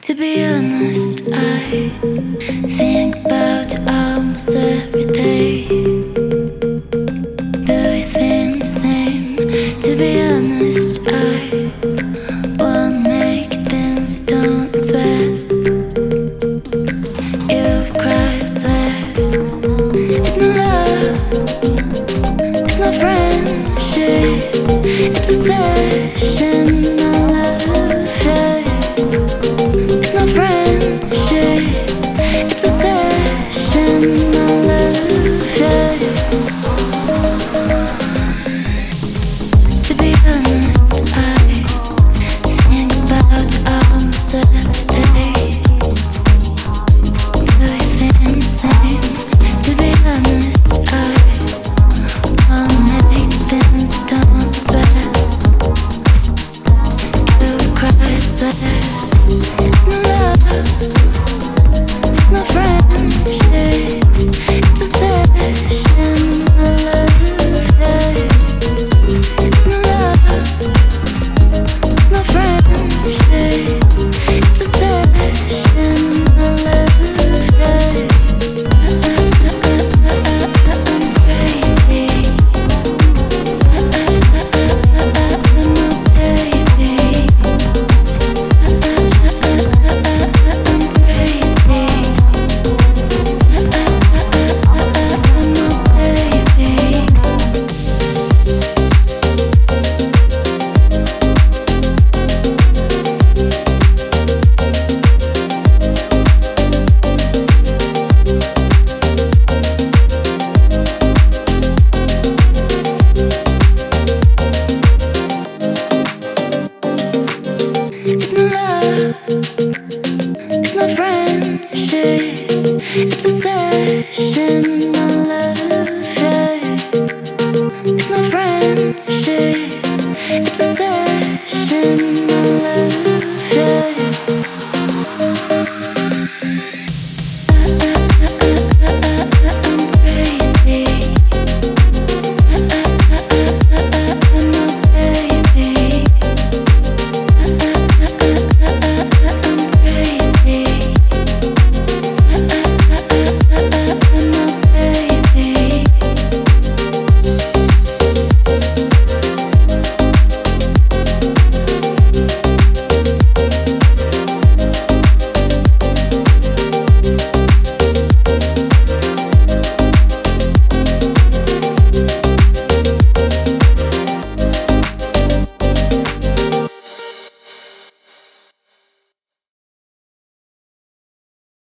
To be honest, I think about almost every day. Do you think the same? To be honest, I won't make things you don't expect. You cry, I swear. It's no love, it's no friendship. It's obsession, no love, yeah. It's no friendship, it's obsession, no love, yeah. To be honest, I think about almost every day. Do you think the same? To be honest, I wanna make things you don't expect. You cry, sweat, no love.